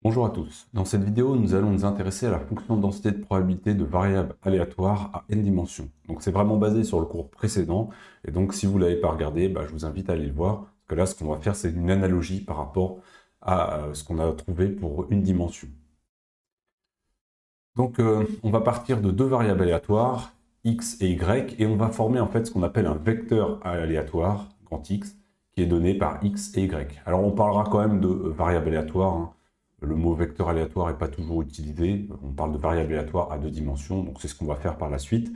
Bonjour à tous. Dans cette vidéo, nous allons nous intéresser à la fonction de densité de probabilité de variables aléatoires à n dimensions. Donc c'est vraiment basé sur le cours précédent, et donc si vous ne l'avez pas regardé, je vous invite à aller le voir, parce que là ce qu'on va faire c'est une analogie par rapport à ce qu'on a trouvé pour une dimension. Donc on va partir de deux variables aléatoires, x et y, et on va former en fait ce qu'on appelle un vecteur aléatoire, grand X, qui est donné par x et y. Alors on parlera quand même de variables aléatoires, hein. Le mot vecteur aléatoire n'est pas toujours utilisé, on parle de variable aléatoire à deux dimensions, donc c'est ce qu'on va faire par la suite.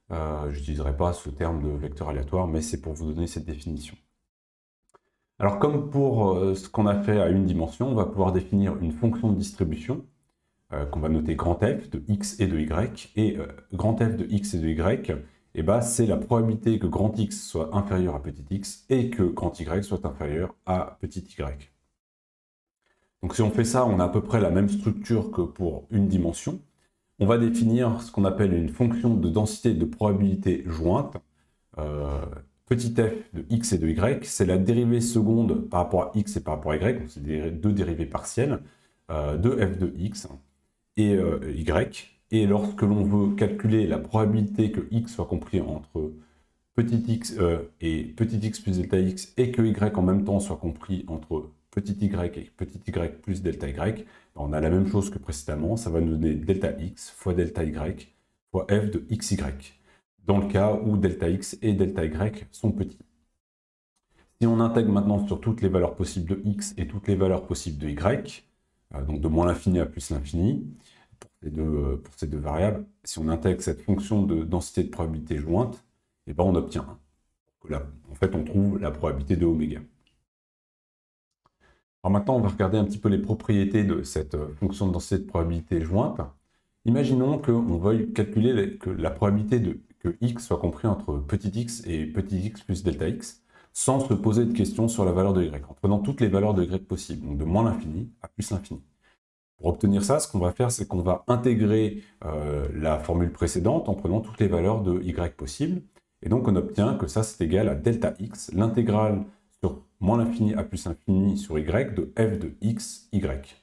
Je n'utiliserai pas ce terme de vecteur aléatoire, mais c'est pour vous donner cette définition. Alors comme pour ce qu'on a fait à une dimension, on va pouvoir définir une fonction de distribution, qu'on va noter grand F de x et de y, et grand F de x et de y, c'est la probabilité que grand X soit inférieur à petit x et que grand Y soit inférieur à petit y. Donc si on fait ça, on a à peu près la même structure que pour une dimension. On va définir ce qu'on appelle une fonction de densité de probabilité jointe. Petit f de x et de y, c'est la dérivée seconde par rapport à x et par rapport à y, donc c'est deux dérivées partielles de f de x et y. Et lorsque l'on veut calculer la probabilité que x soit compris entre petit x et petit x plus delta x, et que y en même temps soit compris entre petit y et petit y plus delta y, on a la même chose que précédemment, ça va nous donner delta x fois delta y fois f de xy, dans le cas où delta x et delta y sont petits. Si on intègre maintenant sur toutes les valeurs possibles de x et toutes les valeurs possibles de y, donc de moins l'infini à plus l'infini, pour ces deux variables, si on intègre cette fonction de densité de probabilité jointe, on obtient 1. Là, en fait, on trouve la probabilité de oméga. Alors maintenant, on va regarder un petit peu les propriétés de cette fonction de densité de probabilité jointe. Imaginons qu'on veuille calculer la probabilité que x soit compris entre petit x et petit x plus delta x, sans se poser de questions sur la valeur de y, en prenant toutes les valeurs de y possibles, donc de moins l'infini à plus l'infini. Pour obtenir ça, ce qu'on va faire, c'est qu'on va intégrer la formule précédente en prenant toutes les valeurs de y possibles. Et donc on obtient que ça, c'est égal à delta x, l'intégrale sur moins l'infini à plus l'infini sur y de f de x, y.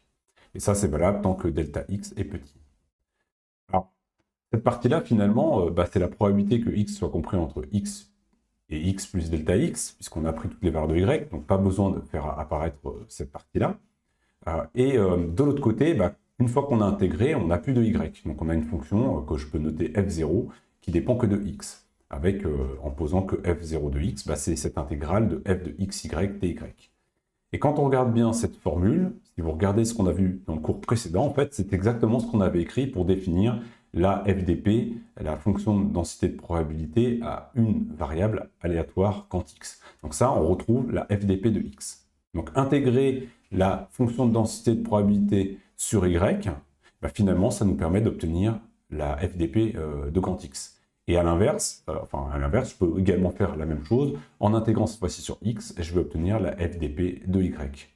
Et ça, c'est valable tant que delta x est petit. Alors, cette partie-là, finalement, c'est la probabilité que x soit compris entre x et x plus delta x, puisqu'on a pris toutes les valeurs de y, donc pas besoin de faire apparaître cette partie-là. De l'autre côté, une fois qu'on a intégré, on n'a plus de y. Donc on a une fonction que je peux noter f0 qui dépend que de x, avec en posant que f0 de x, c'est cette intégrale de f de xy dy. Et quand on regarde bien cette formule, si vous regardez ce qu'on a vu dans le cours précédent, en fait, c'est exactement ce qu'on avait écrit pour définir la FDP, la fonction de densité de probabilité à une variable aléatoire quand x. Donc ça, on retrouve la FDP de x. Donc intégrer la fonction de densité de probabilité sur y, finalement, ça nous permet d'obtenir la FDP de grand X. Et à l'inverse, je peux également faire la même chose en intégrant cette fois-ci sur x, et je vais obtenir la FDP de y.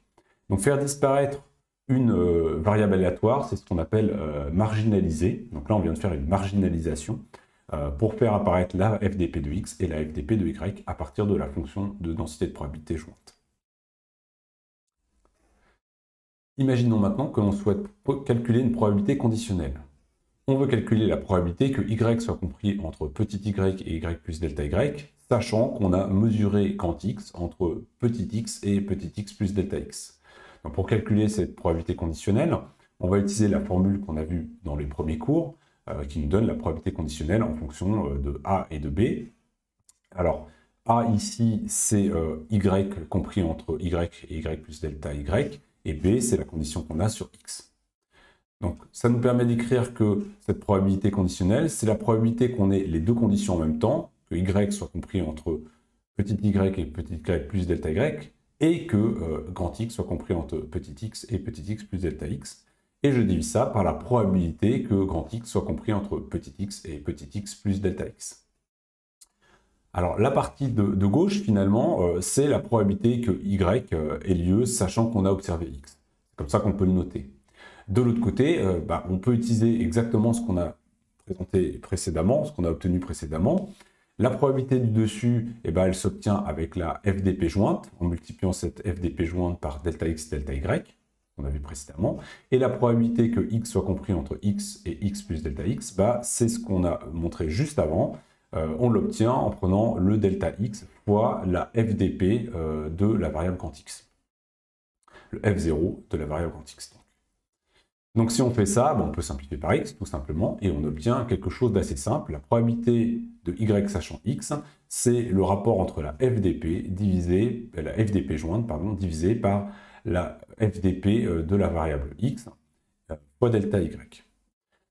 Donc faire disparaître une variable aléatoire, c'est ce qu'on appelle marginaliser. Donc là, on vient de faire une marginalisation pour faire apparaître la FDP de x et la FDP de y à partir de la fonction de densité de probabilité jointe. Imaginons maintenant que l'on souhaite calculer une probabilité conditionnelle. On veut calculer la probabilité que y soit compris entre petit y et y plus delta y, sachant qu'on a mesuré quand x entre petit x et petit x plus delta x. Donc pour calculer cette probabilité conditionnelle, on va utiliser la formule qu'on a vue dans les premiers cours, qui nous donne la probabilité conditionnelle en fonction de a et de b. Alors, a ici, c'est y compris entre y et y plus delta y, et b, c'est la condition qu'on a sur x. Donc, ça nous permet d'écrire que cette probabilité conditionnelle, c'est la probabilité qu'on ait les deux conditions en même temps, que y soit compris entre petit y et petit y plus delta y, et que grand x soit compris entre petit x et petit x plus delta x. Et je divise ça par la probabilité que grand x soit compris entre petit x et petit x plus delta x. Alors, la partie de gauche, finalement, c'est la probabilité que y ait lieu, sachant qu'on a observé x. C'est comme ça qu'on peut le noter. De l'autre côté, on peut utiliser exactement ce qu'on a présenté précédemment, ce qu'on a obtenu précédemment. La probabilité du dessus, elle s'obtient avec la FDP jointe, en multipliant cette FDP jointe par delta x, delta y. qu'on a vu précédemment. Et la probabilité que x soit compris entre x et x plus delta x, bah, c'est ce qu'on a montré juste avant. On l'obtient en prenant le delta x fois la FDP de la variable quant x. Le F0 de la variable quant x. Donc si on fait ça, on peut simplifier par x tout simplement, et on obtient quelque chose d'assez simple. La probabilité de y sachant x, c'est le rapport entre la FDP jointe, divisée par la FDP de la variable x fois delta y.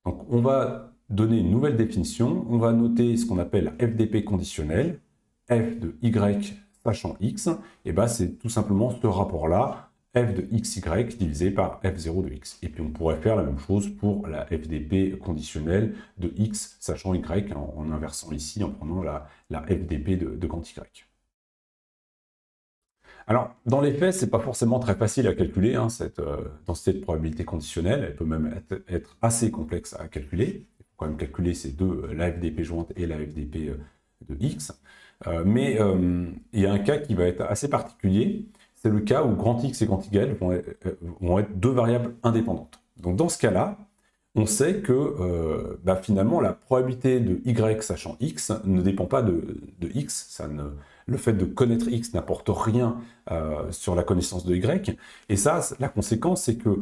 Donc on va donner une nouvelle définition, on va noter ce qu'on appelle la FDP conditionnelle, f de y sachant x, et c'est tout simplement ce rapport-là, f de xy divisé par f0 de x. Et puis on pourrait faire la même chose pour la FDP conditionnelle de x sachant y, en inversant ici, en prenant la FDP de quant y. Alors, dans les faits, ce n'est pas forcément très facile à calculer, cette densité de probabilité conditionnelle. Elle peut même être assez complexe à calculer. Il faut quand même calculer ces deux, la FDP jointe et la FDP de x. Mais il y a un cas qui va être assez particulier. C'est le cas où grand X et grand Y vont être deux variables indépendantes. Donc dans ce cas-là, on sait que finalement la probabilité de Y sachant X ne dépend pas de X. Le fait de connaître X n'apporte rien sur la connaissance de Y. Et ça, la conséquence, c'est que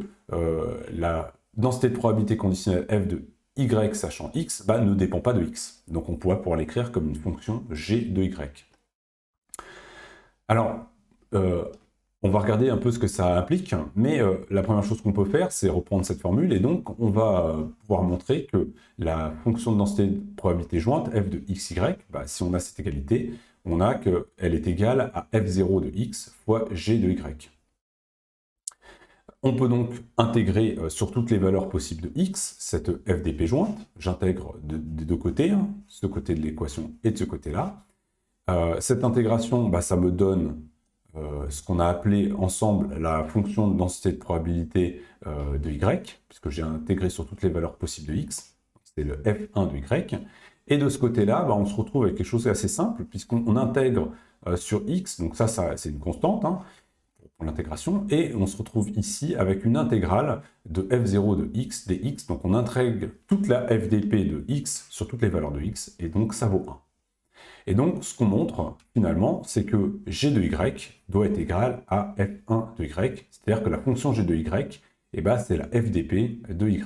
la densité de probabilité conditionnelle f de Y sachant X ne dépend pas de X. Donc on pourrait pouvoir l'écrire comme une fonction G de Y. Alors, on va regarder un peu ce que ça implique, mais la première chose qu'on peut faire, c'est reprendre cette formule, et donc on va pouvoir montrer que la fonction de densité de probabilité jointe, f de xy, si on a cette égalité, on a qu'elle est égale à f0 de x fois g de y. On peut donc intégrer sur toutes les valeurs possibles de x, cette FDP jointe. J'intègre des deux côtés, ce côté de l'équation et de ce côté-là. Cette intégration, ça me donne ce qu'on a appelé ensemble la fonction de densité de probabilité de y, puisque j'ai intégré sur toutes les valeurs possibles de x, c'est le f1 de y. Et de ce côté-là, on se retrouve avec quelque chose d'assez simple, puisqu'on intègre sur x, donc ça c'est une constante pour l'intégration, et on se retrouve ici avec une intégrale de f0 de x dx, donc on intègre toute la FDP de x sur toutes les valeurs de x, et donc ça vaut 1. Et donc, ce qu'on montre, finalement, c'est que g de y doit être égal à f1 de y, c'est-à-dire que la fonction g de y, c'est la FDP de y.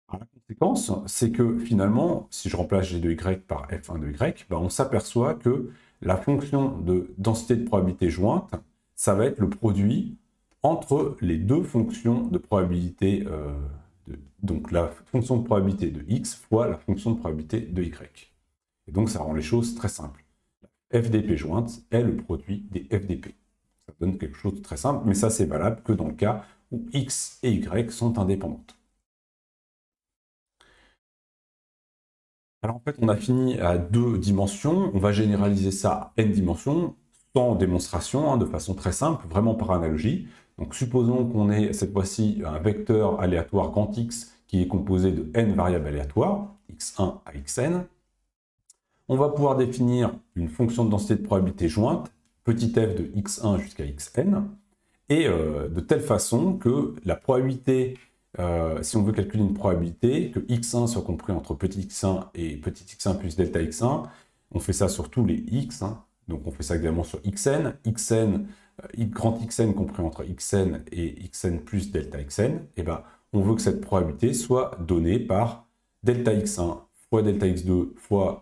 Alors, la conséquence, c'est que finalement, si je remplace g de y par f1 de y, on s'aperçoit que la fonction de densité de probabilité jointe, ça va être le produit entre les deux fonctions de probabilité, donc la fonction de probabilité de x fois la fonction de probabilité de y. Et donc, ça rend les choses très simples. La FDP jointe est le produit des FDP. Ça donne quelque chose de très simple, mais ça, c'est valable que dans le cas où X et Y sont indépendantes. Alors, en fait, on a fini à 2 dimensions. On va généraliser ça à n dimensions, sans démonstration, de façon très simple, vraiment par analogie. Donc, supposons qu'on ait cette fois-ci un vecteur aléatoire grand X qui est composé de n variables aléatoires, x1 à xn. On va pouvoir définir une fonction de densité de probabilité jointe, petit f de x1 jusqu'à xn, et de telle façon que la probabilité, si on veut calculer une probabilité, que x1 soit compris entre petit x1 et petit x1 plus delta x1, on fait ça sur tous les x, donc on fait ça également sur xn, grand xn compris entre xn et xn plus delta xn, et on veut que cette probabilité soit donnée par delta x1 fois delta x2 fois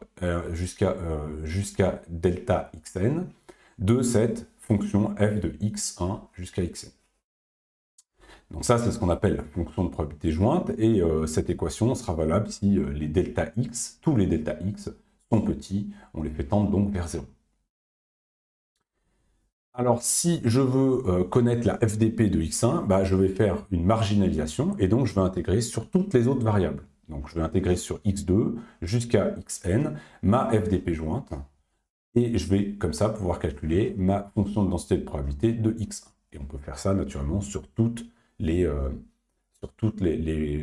jusqu'à delta xn de cette fonction f de x1 jusqu'à xn. Donc ça, c'est ce qu'on appelle la fonction de probabilité jointe, et cette équation sera valable si les delta x, tous les delta x sont petits, on les fait tendre donc vers 0. Alors si je veux connaître la FDP de x1, je vais faire une marginalisation, et donc je vais intégrer sur toutes les autres variables. Donc je vais intégrer sur x2 jusqu'à xn ma FDP jointe, et je vais comme ça pouvoir calculer ma fonction de densité de probabilité de x1. Et on peut faire ça naturellement sur toutes les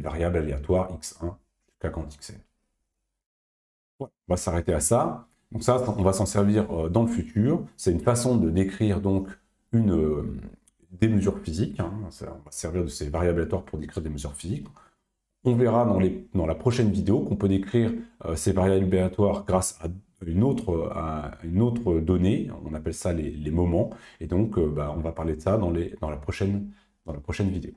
variables aléatoires x1 jusqu'à quand xn. Voilà, on va s'arrêter à ça. Donc ça, on va s'en servir dans le futur. C'est une façon de décrire donc une des mesures physiques. Hein. On va se servir de ces variables aléatoires pour décrire des mesures physiques. On verra dans la prochaine vidéo qu'on peut décrire ces variables aléatoires grâce à une autre donnée. On appelle ça les moments. Et donc, on va parler de ça dans la prochaine vidéo.